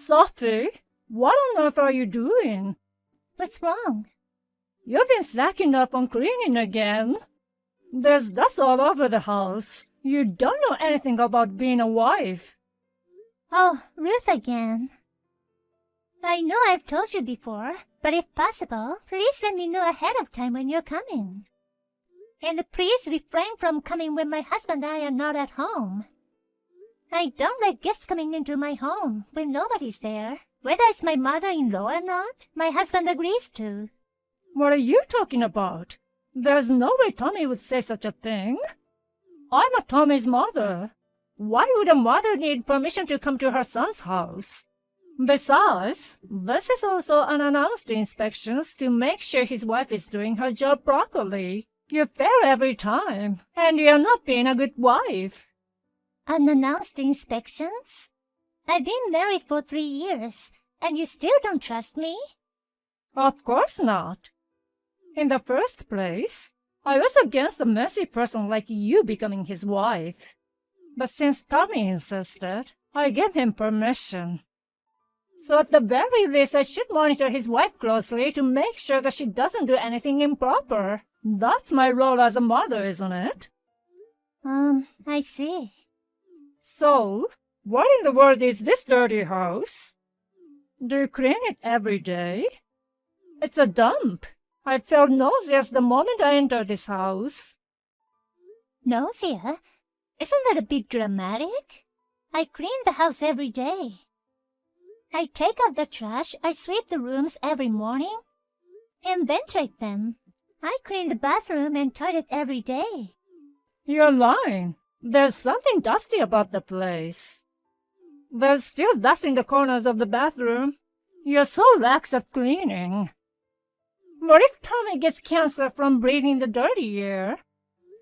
Sophie, what on earth are you doing? What's wrong? You've been slacking up on cleaning again. There's dust all over the house. You don't know anything about being a wife. Oh, Ruth again. I know I've told you before, but if possible, please let me know ahead of time when you're coming. And please refrain from coming when my husband and I are not at home. I don't like guests coming into my home when nobody's there. Whether it's my mother-in-law or not, my husband agrees to. What are you talking about? There's no way Tommy would say such a thing. I'm not Tommy's mother. Why would a mother need permission to come to her son's house? Besides, this is also unannounced inspections to make sure his wife is doing her job properly. You fail every time, and you're not being a good wife. Unannounced inspections? I've been married for 3 years, and you still don't trust me? Of course not. In the first place, I was against a messy person like you becoming his wife. But since Tommy insisted, I gave him permission. So at the very least, I should monitor his wife closely to make sure that she doesn't do anything improper. That's my role as a mother, isn't it? I see. So, what in the world is this dirty house? Do you clean it every day? It's a dump. I felt nauseous the moment I entered this house. Nausea? Isn't that a bit dramatic? I clean the house every day. I take out the trash, I sweep the rooms every morning, and ventilate them. I clean the bathroom and toilet every day. You're lying. There's something dusty about the place. There's still dust in the corners of the bathroom. You're so lax at cleaning. What if Tommy gets cancer from breathing the dirty air?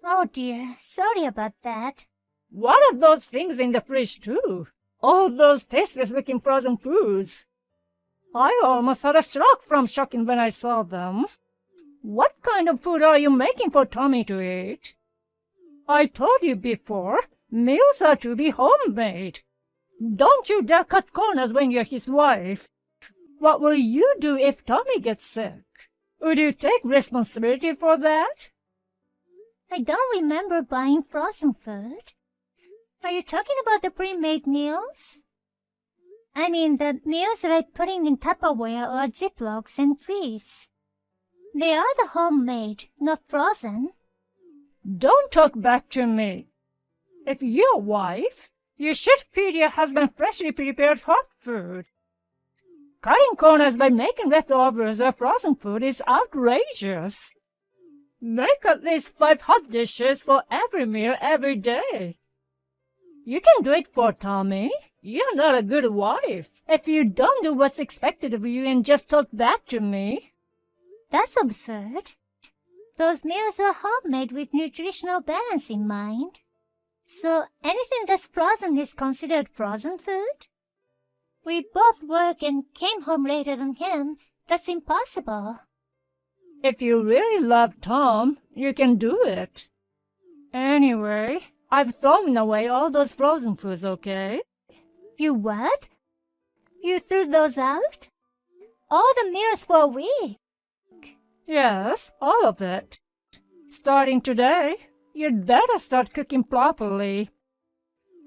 Oh dear, sorry about that. What are those things in the fridge too? All those tasteless-looking frozen foods. I almost had a stroke from shocking when I saw them. What kind of food are you making for Tommy to eat? I told you before, meals are to be homemade. Don't you dare cut corners when you're his wife. What will you do if Tommy gets sick? Would you take responsibility for that? I don't remember buying frozen food. Are you talking about the pre-made meals? I mean the meals that I put in Tupperware or Ziplocs and freeze. They are the homemade, not frozen. Don't talk back to me. If you're a wife, you should feed your husband freshly prepared hot food. Cutting corners by making leftovers or frozen food is outrageous. Make at least 5 hot dishes for every meal every day. You can do it for Tommy. You're not a good wife if you don't do what's expected of you and just talk back to me. That's absurd. Those meals are homemade with nutritional balance in mind. So anything that's frozen is considered frozen food? We both work and came home later than him. That's impossible. If you really love Tom, you can do it. Anyway, I've thrown away all those frozen foods, okay? You what? You threw those out? All the meals for a week? Yes, all of it. Starting today, you'd better start cooking properly.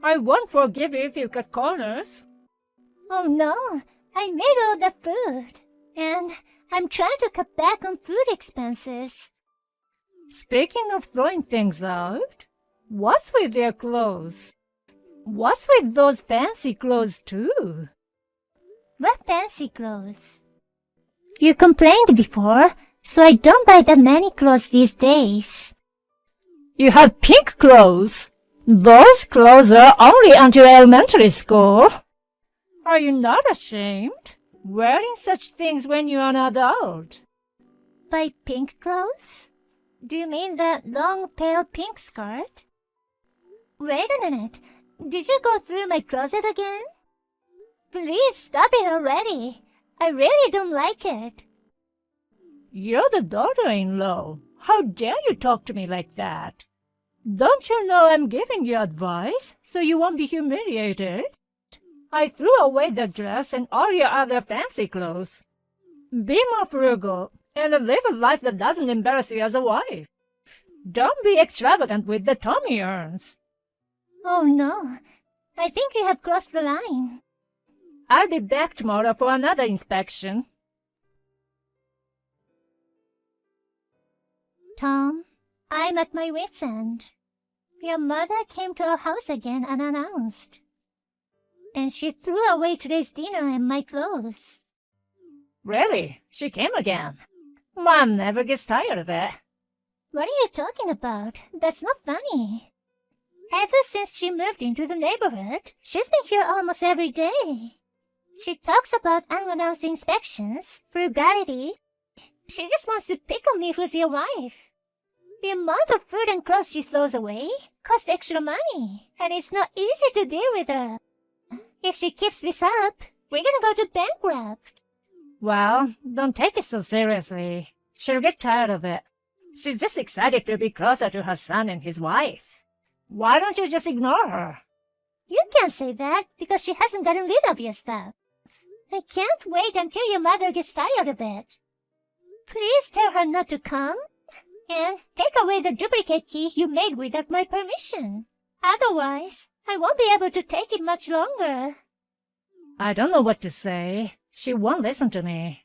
I won't forgive you if you cut corners. Oh no, I made all the food. And I'm trying to cut back on food expenses. Speaking of throwing things out, what's with your clothes? What's with those fancy clothes too? What fancy clothes? You complained before, so I don't buy that many clothes these days. You have pink clothes. Those clothes are only until elementary school. Are you not ashamed? Wearing such things when you're an adult. By pink clothes? Do you mean that long pale pink skirt? Wait a minute. Did you go through my closet again? Please stop it already. I really don't like it. You're the daughter-in-law. How dare you talk to me like that? Don't you know I'm giving you advice so you won't be humiliated? I threw away the dress and all your other fancy clothes. Be more frugal and live a life that doesn't embarrass you as a wife. Don't be extravagant with the Tommy earns. Oh no, I think you have crossed the line. I'll be back tomorrow for another inspection. Tom, I'm at my wit's end. Your mother came to our house again unannounced. And she threw away today's dinner and my clothes. Really? She came again? Mom never gets tired of it. What are you talking about? That's not funny. Ever since she moved into the neighborhood, she's been here almost every day. She talks about unannounced inspections, frugality. She just wants to pick on me with your wife. The amount of food and clothes she throws away costs extra money, and it's not easy to deal with her. If she keeps this up, we're gonna go to bankrupt. Well, don't take it so seriously. She'll get tired of it. She's just excited to be closer to her son and his wife. Why don't you just ignore her? You can't say that because she hasn't gotten rid of your stuff. I can't wait until your mother gets tired of it. Please tell her not to come and take away the duplicate key you made without my permission. Otherwise, I won't be able to take it much longer. I don't know what to say. She won't listen to me.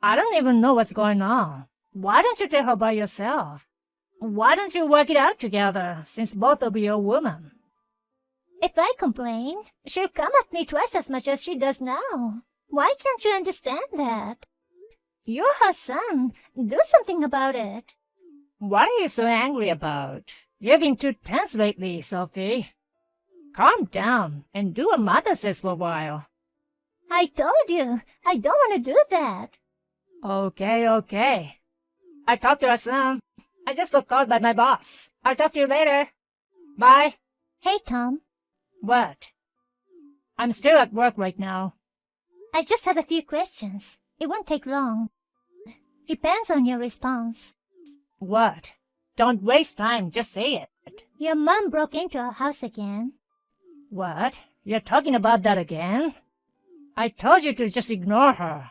I don't even know what's going on. Why don't you tell her by yourself? Why don't you work it out together, since both of you are women? If I complain, she'll come at me twice as much as she does now. Why can't you understand that? You're her son. Do something about it. What are you so angry about? You've been too tense lately, Sophie. Calm down and do what Mother says for a while. I told you, I don't want to do that. Okay. I talked to her son. I just got called by my boss. I'll talk to you later. Bye. Hey, Tom. What? I'm still at work right now. I just have a few questions. It won't take long. Depends on your response. What? Don't waste time, just say it. Your mom broke into our house again. What? You're talking about that again? I told you to just ignore her.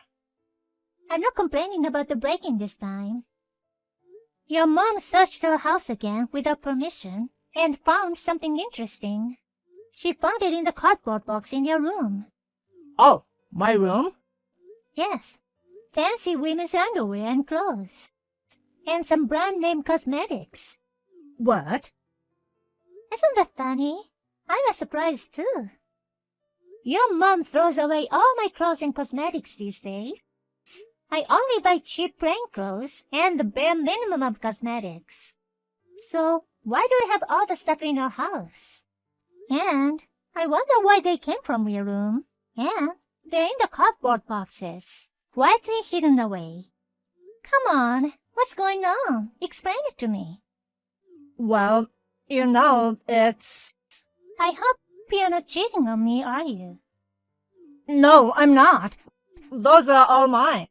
I'm not complaining about the break-in this time. Your mom searched our house again without permission and found something interesting. She found it in the cardboard box in your room. Oh, my room? Yes. Fancy women's underwear and clothes. And some brand-name cosmetics. What? Isn't that funny? I was surprised too. Your mom throws away all my clothes and cosmetics these days. I only buy cheap plain clothes and the bare minimum of cosmetics. So, why do you have all the stuff in your house? And I wonder why they came from your room. And they're in the cardboard boxes, quietly hidden away. Come on, what's going on? Explain it to me. Well, it's... I hope you're not cheating on me, are you? No, I'm not. Those are all mine.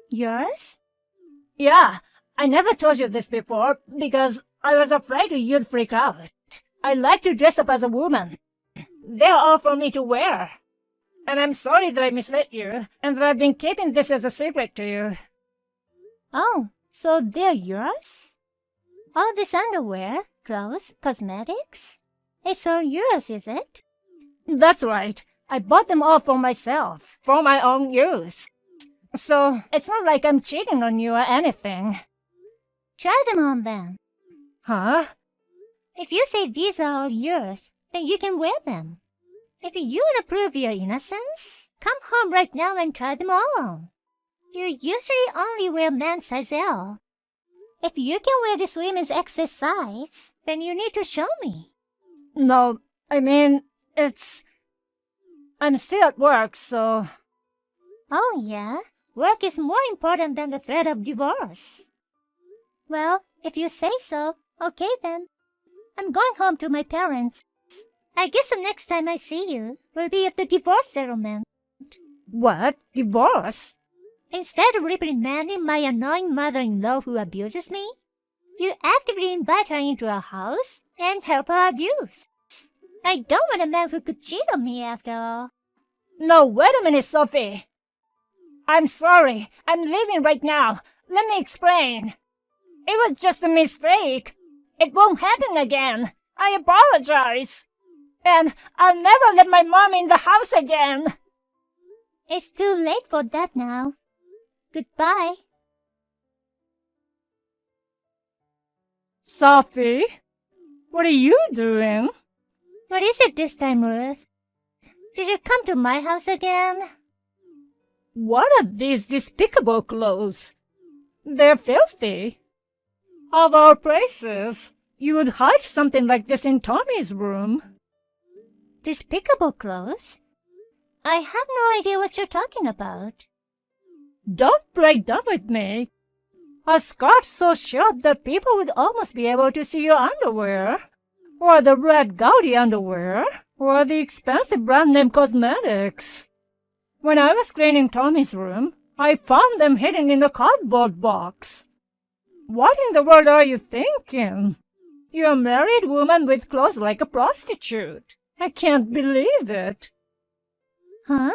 Yours? Yeah, I never told you this before because I was afraid you'd freak out. I like to dress up as a woman. They're all for me to wear. And I'm sorry that I misled you and that I've been keeping this as a secret to you. Oh, so they're yours? All this underwear, clothes, cosmetics? It's all yours, is it? That's right. I bought them all for myself, for my own use. So, it's not like I'm cheating on you or anything. Try them on then. Huh? If you say these are all yours, then you can wear them. If you want to prove your innocence, come home right now and try them all on. You usually only wear men's size L. If you can wear this women's XS size, then you need to show me. No, I mean, I'm still at work, so... Oh yeah? Work is more important than the threat of divorce. Well, if you say so, okay then. I'm going home to my parents. I guess the next time I see you will be at the divorce settlement. What? Divorce? Instead of reprimanding my annoying mother-in-law who abuses me, you actively invite her into our house and help her abuse. I don't want a man who could cheat on me after all. No, wait a minute, Sophie. I'm sorry. I'm leaving right now. Let me explain. It was just a mistake. It won't happen again. I apologize. And I'll never let my mom in the house again. It's too late for that now. Goodbye. Sophie, what are you doing? What is it this time, Ruth? Did you come to my house again? What are these despicable clothes? They're filthy. Of all places, you would hide something like this in Tommy's room. Despicable clothes? I have no idea what you're talking about. Don't play dumb with me. A skirt so short that people would almost be able to see your underwear, or the red gaudy underwear, or the expensive brand name cosmetics. When I was cleaning Tommy's room, I found them hidden in a cardboard box. What in the world are you thinking? You're a married woman with clothes like a prostitute. I can't believe it. Huh?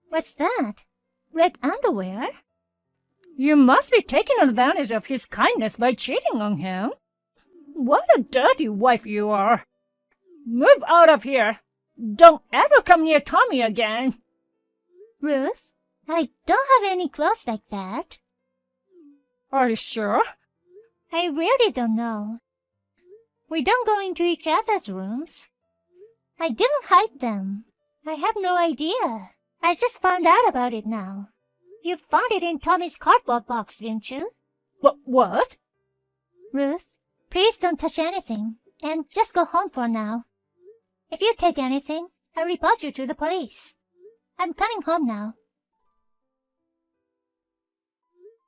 What's that? Red underwear? You must be taking advantage of his kindness by cheating on him. What a dirty wife you are. Move out of here. Don't ever come near Tommy again. Ruth, I don't have any clothes like that. Are you sure? I really don't know. We don't go into each other's rooms. I didn't hide them. I have no idea. I just found out about it now. You found it in Tommy's cardboard box, didn't you? What? Ruth, please don't touch anything, and just go home for now. If you take anything, I'll report you to the police. I'm coming home now.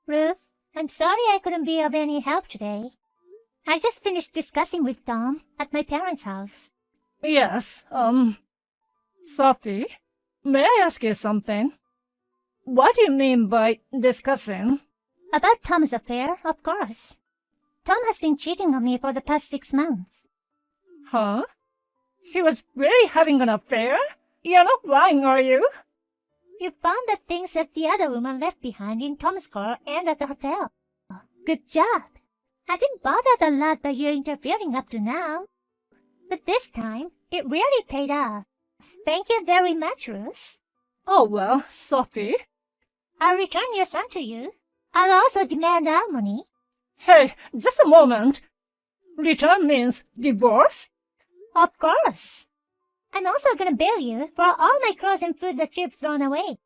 Ruth, I'm sorry I couldn't be of any help today. I just finished discussing with Tom at my parents' house. Yes, Sophie, may I ask you something? What do you mean by discussing? About Tom's affair, of course. Tom has been cheating on me for the past 6 months. Huh? He was really having an affair? You're not lying, are you? You found the things that the other woman left behind in Tom's car and at the hotel. Good job. I've been bothered a lot by your interfering up to now. But this time, it really paid off. Thank you very much, Ruth. Oh, well, Sophie. I'll return your son to you. I'll also demand alimony. Hey, just a moment. Return means divorce? Of course. I'm also gonna bill you for all my clothes and food that you've thrown away.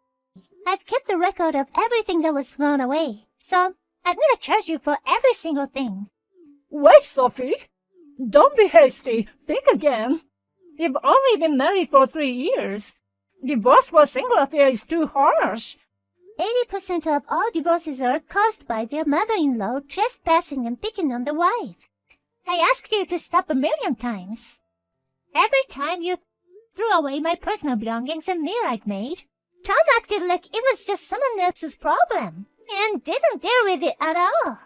I've kept a record of everything that was thrown away, so I'm gonna charge you for every single thing. Wait, Sophie. Don't be hasty. Think again. You've only been married for 3 years. Divorce for a single affair is too harsh. 80% of all divorces are caused by their mother-in-law trespassing and picking on the wife. I asked you to stop 1,000,000 times. Every time you threw away my personal belongings and meal I'd made, Tom acted like it was just someone else's problem and didn't deal with it at all.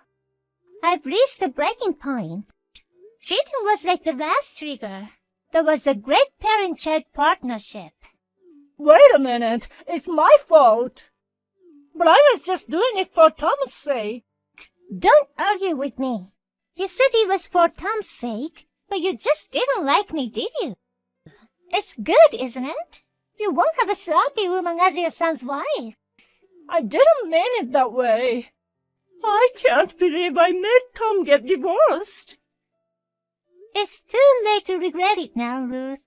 I've reached a breaking point. Cheating was like the last trigger. There was a great parent-child partnership. Wait a minute. It's my fault. But I was just doing it for Tom's sake. Don't argue with me. You said it was for Tom's sake, but you just didn't like me, did you? It's good, isn't it? You won't have a sloppy woman as your son's wife. I didn't mean it that way. I can't believe I made Tom get divorced. It's too late to regret it now, Ruth.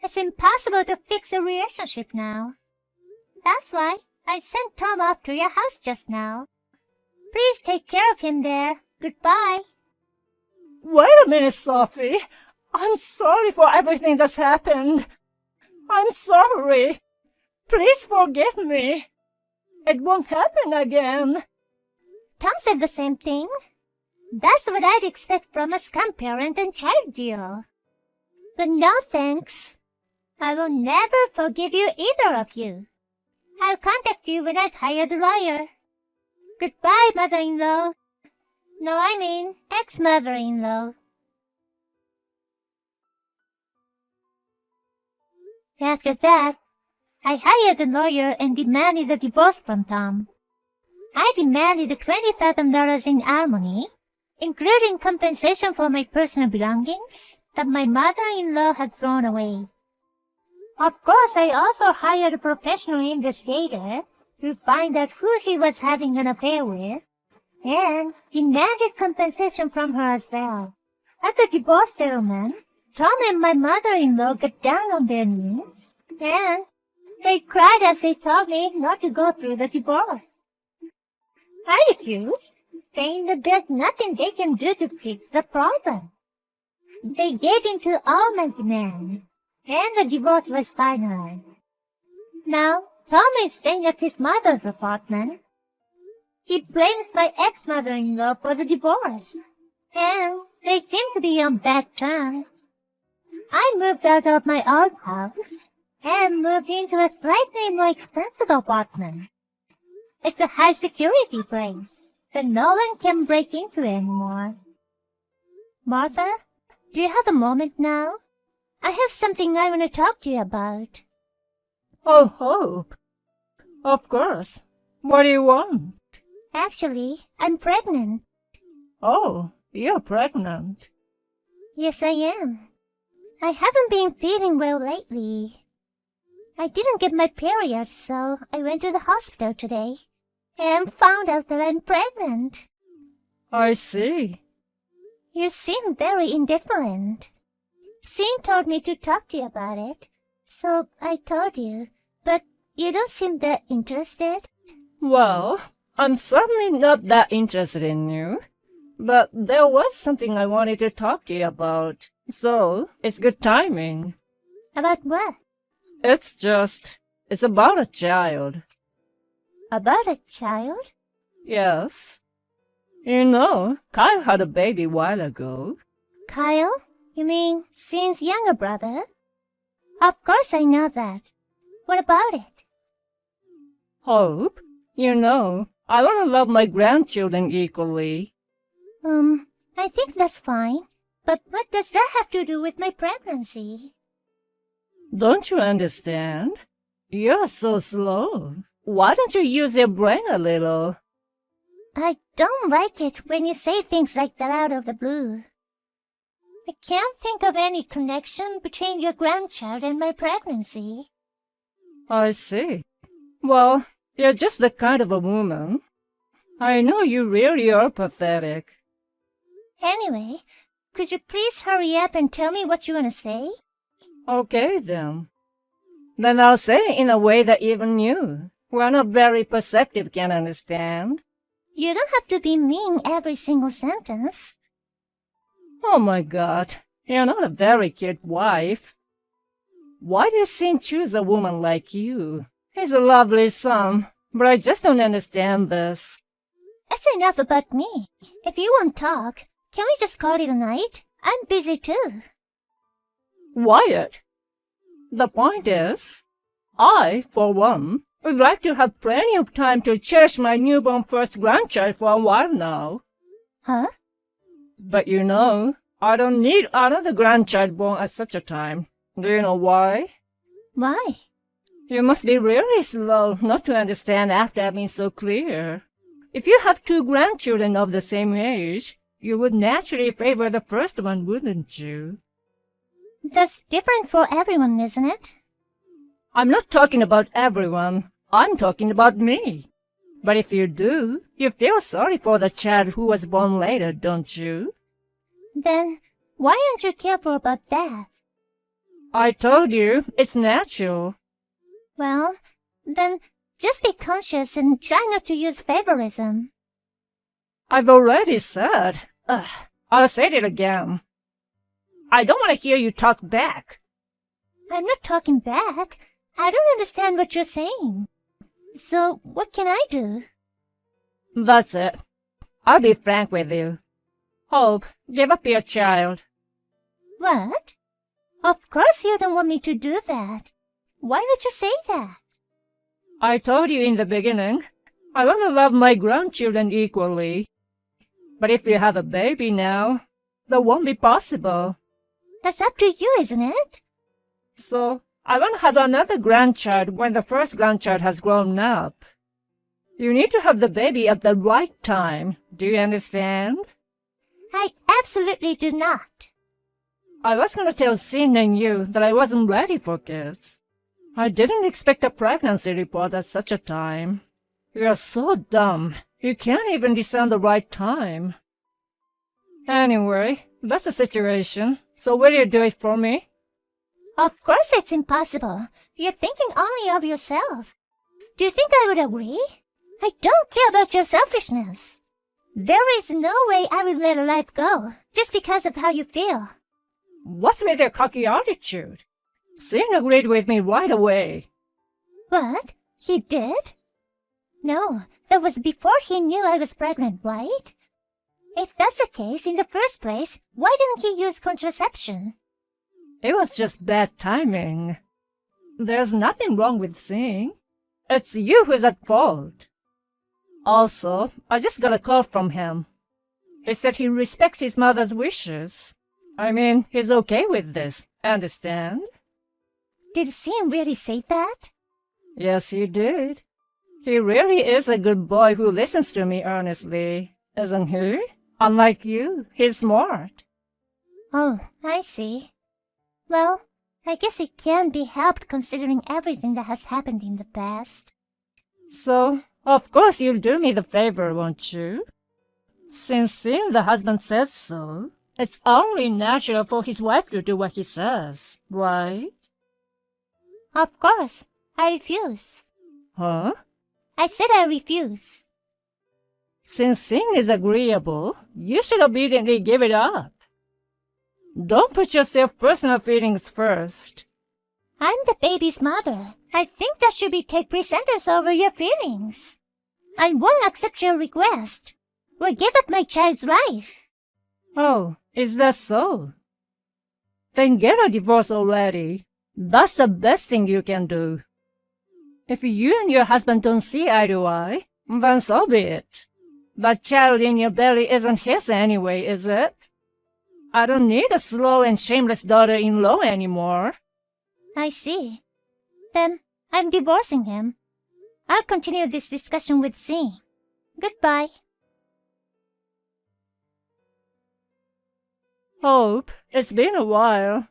It's impossible to fix a relationship now. That's why I sent Tom off to your house just now. Please take care of him there. Goodbye. Wait a minute, Sophie. I'm sorry for everything that's happened. I'm sorry. Please forgive me. It won't happen again. Tom said the same thing. That's what I'd expect from a scum parent and child deal. But no thanks. I will never forgive you, either of you. I'll contact you when I've hired a lawyer. Goodbye, mother-in-law. No, I mean ex-mother-in-law. After that, I hired a lawyer and demanded a divorce from Tom. I demanded $20,000 in alimony, including compensation for my personal belongings that my mother-in-law had thrown away. Of course, I also hired a professional investigator to find out who he was having an affair with, and demanded compensation from her as well. At the divorce settlement, Tom and my mother-in-law got down on their knees, and they cried as they told me not to go through the divorce. I refused, saying that there's nothing they can do to fix the problem. They gave in to all my demands, and the divorce was finalized. Now, Tom is staying at his mother's apartment. He blames my ex-mother-in-law for the divorce, and they seem to be on bad terms. I moved out of my old house and moved into a slightly more expensive apartment. It's a high-security place that no one can break into anymore. Martha, do you have a moment now? I have something I want to talk to you about. Oh, Hope. Of course. What do you want? Actually, I'm pregnant. Oh, you're pregnant. Yes, I am. I haven't been feeling well lately. I didn't get my period, so I went to the hospital today and found out that I'm pregnant. I see. You seem very indifferent. Sean told me to talk to you about it, so I told you, but you don't seem that interested. Well, I'm certainly not that interested in you, but there was something I wanted to talk to you about, so it's good timing. About what? It's about a child. About a child? Yes. You know, Kyle had a baby a while ago. Kyle? You mean Sean's younger brother? Of course I know that. What about it? Hope, you know, I want to love my grandchildren equally. I think that's fine. But what does that have to do with my pregnancy? Don't you understand? You're so slow. Why don't you use your brain a little? I don't like it when you say things like that out of the blue. I can't think of any connection between your grandchild and my pregnancy. I see. Well, you're just the kind of a woman. I know you really are pathetic. Anyway, could you please hurry up and tell me what you want to say? Okay, then. Then I'll say it in a way that even you, who are not very perceptive, can understand. You don't have to be mean every single sentence. Oh my God, you're not a very cute wife. Why did Sin choose a woman like you? He's a lovely son, but I just don't understand this. That's enough about me. If you won't talk, can we just call it a night? I'm busy too. Wyatt, the point is, I, for one, would like to have plenty of time to cherish my newborn first grandchild for a while now. Huh? But you know, I don't need another grandchild born at such a time. Do you know why? Why? You must be really slow not to understand after I've been so clear. If you have two grandchildren of the same age, you would naturally favor the first one, wouldn't you? That's different for everyone, isn't it? I'm not talking about everyone. I'm talking about me. But if you do, you feel sorry for the child who was born later, don't you? Then why aren't you careful about that? I told you, it's natural. Well, then just be conscious and try not to use favorism. I've already said. I'll say it again. I don't want to hear you talk back. I'm not talking back. I don't understand what you're saying. So what can I do? That's it. I'll be frank with you. Hope, give up your child. What? Of course you don't want me to do that. Why would you say that? I told you in the beginning, I want to love my grandchildren equally. But if you have a baby now, that won't be possible. That's up to you, isn't it? So, I won't have another grandchild when the first grandchild has grown up. You need to have the baby at the right time. Do you understand? I absolutely do not. I was going to tell Sin and you that I wasn't ready for kids. I didn't expect a pregnancy report at such a time. You're so dumb. You can't even discern the right time. Anyway, that's the situation. So will you do it for me? Of course it's impossible. You're thinking only of yourself. Do you think I would agree? I don't care about your selfishness. There is no way I would let a life go just because of how you feel. What's with your cocky attitude? Sin agreed with me right away. What? He did? No, that was before he knew I was pregnant, right? If that's the case, in the first place, why didn't he use contraception? It was just bad timing. There's nothing wrong with Sin. It's you who's at fault. Also, I just got a call from him. He said he respects his mother's wishes. I mean, he's okay with this, understand? Did Sin really say that? Yes, he did. He really is a good boy who listens to me earnestly, isn't he? Unlike you, he's smart. Oh, I see. Well, I guess it can be helped considering everything that has happened in the past. So, of course you'll do me the favor, won't you? Since Sin, the husband, says so, it's only natural for his wife to do what he says, right? Of course, I refuse. Huh? I said I refuse. Since Sin is agreeable, you should obediently give it up. Don't put your personal feelings first. I'm the baby's mother. I think that should take precedence over your feelings. I won't accept your request or give up my child's life. Oh, is that so? Then get a divorce already. That's the best thing you can do. If you and your husband don't see eye to eye, then so be it. That child in your belly isn't his anyway, is it? I don't need a slow and shameless daughter-in-law anymore. I see. Then I'm divorcing him. I'll continue this discussion with Sin. Goodbye. Hope, it's been a while.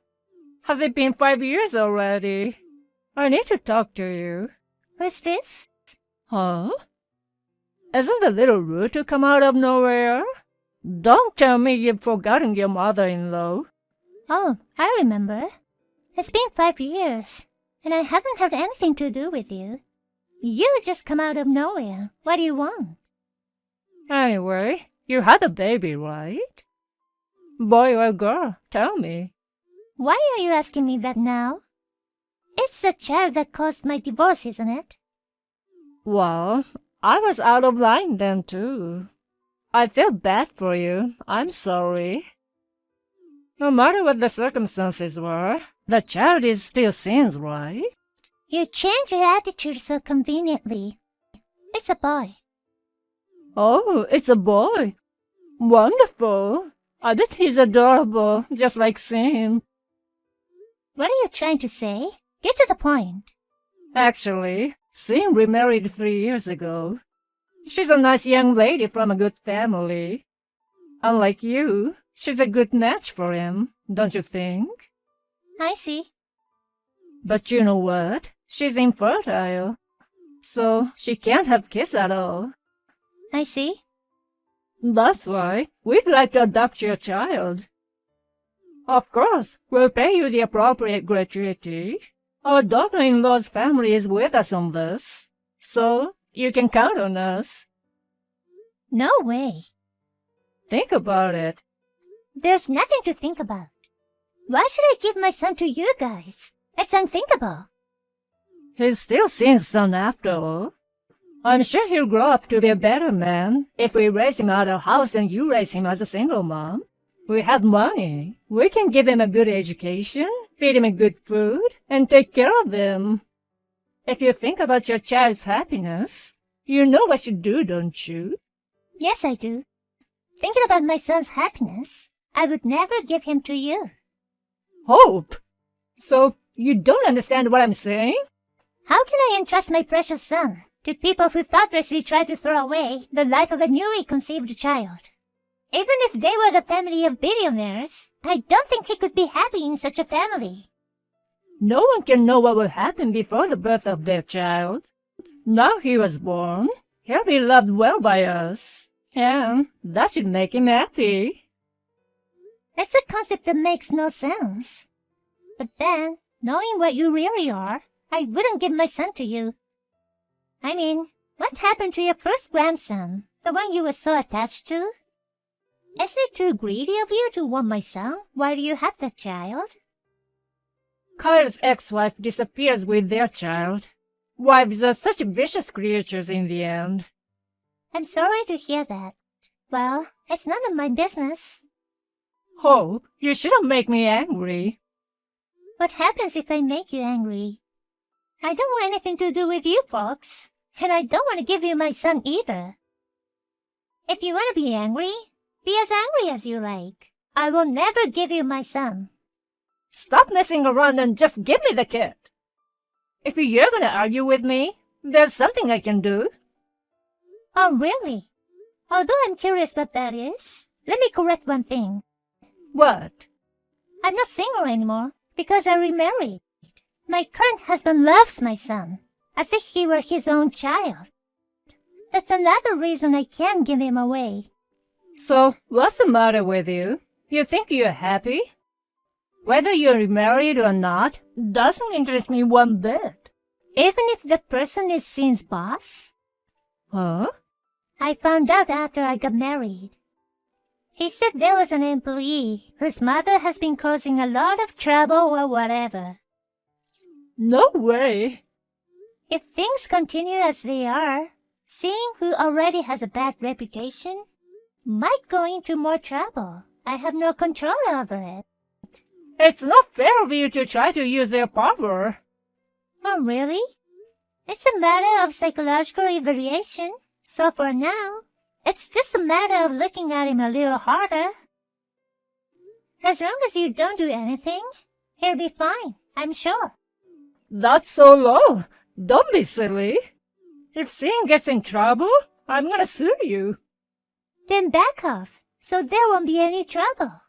Has it been 5 years already? I need to talk to you. Who's this? Huh? Isn't it a little rude to come out of nowhere? Don't tell me you've forgotten your mother-in-law. Oh, I remember. It's been 5 years, and I haven't had anything to do with you. You just come out of nowhere. What do you want? Anyway, you had a baby, right? Boy or girl, tell me. Why are you asking me that now? It's the child that caused my divorce, isn't it? Well, I was out of line then too. I feel bad for you. I'm sorry. No matter what the circumstances were, the child is still Sin's, right? You change your attitude so conveniently. It's a boy. Oh, it's a boy. Wonderful. I bet he's adorable, just like Sin. What are you trying to say? Get to the point. Actually, Sin remarried 3 years ago. She's a nice young lady from a good family. Unlike you, she's a good match for him, don't you think? I see. But you know what? She's infertile. So she can't have kids at all. I see. That's why we'd like to adopt your child. Of course, we'll pay you the appropriate gratuity. Our daughter-in-law's family is with us on this, so you can count on us. No way. Think about it. There's nothing to think about. Why should I give my son to you guys? It's unthinkable. He's still Sin's son after all. I'm sure he'll grow up to be a better man if we raise him out of house and you raise him as a single mom. We have money. We can give him a good education, feed him good food, and take care of him. If you think about your child's happiness, you know what you do, don't you? Yes, I do. Thinking about my son's happiness, I would never give him to you. Hope! So You don't understand what I'm saying? How can I entrust my precious son to people who thoughtlessly try to throw away the life of a newly conceived child? Even if they were the family of billionaires, I don't think he could be happy in such a family. No one can know what will happen before the birth of their child. Now he was born, he'll be loved well by us, and that should make him happy. It's a concept that makes no sense. But then, knowing what you really are, I wouldn't give my son to you. I mean, what happened to your first grandson, the one you were so attached to? Is it too greedy of you to want my son while you have the child? Kyle's ex-wife disappears with their child. Wives are such vicious creatures in the end. I'm sorry to hear that. Well, it's none of my business. Hope, you shouldn't make me angry. What happens if I make you angry? I don't want anything to do with you, Fox. And I don't want to give you my son either. If you want to be angry, be as angry as you like. I will never give you my son. Stop messing around and just give me the kid. If you're gonna argue with me, there's something I can do. Oh, really? Although I'm curious what that is, let me correct one thing. What? I'm not single anymore because I remarried. My current husband loves my son, as if he were his own child. That's another reason I can't give him away. So, what's the matter with you? You think you're happy? Whether you're remarried or not doesn't interest me one bit. Even if the person is Sin's boss? Huh? I found out after I got married. He said there was an employee whose mother has been causing a lot of trouble or whatever. No way. If things continue as they are, seeing who already has a bad reputation might go into more trouble. I have no control over it. It's not fair of you to try to use your power. Oh, really? It's a matter of psychological evaluation. So for now, it's just a matter of looking at him a little harder. As long as you don't do anything, he'll be fine, I'm sure. That's so low. Don't be silly. If Sin gets in trouble, I'm gonna sue you. Then back off, so there won't be any trouble.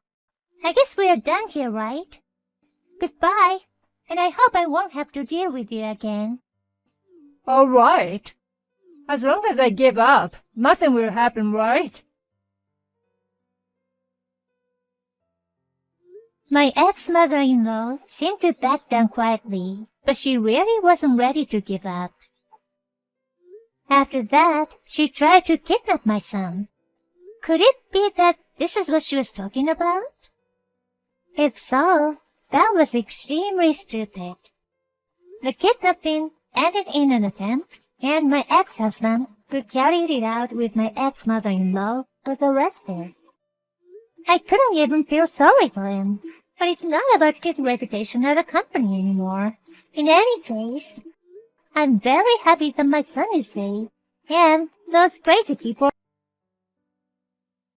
I guess we're done here, right? Goodbye, and I hope I won't have to deal with you again. All right. As long as I give up, nothing will happen, right? My ex-mother-in-law seemed to back down quietly, but she really wasn't ready to give up. After that, she tried to kidnap my son. Could it be that this is what she was talking about? If so, that was extremely stupid. The kidnapping ended in an attempt, and my ex-husband, who carried it out with my ex-mother-in-law, was arrested. I couldn't even feel sorry for him, but it's not about his reputation or the company anymore. In any case, I'm very happy that my son is safe, and those crazy people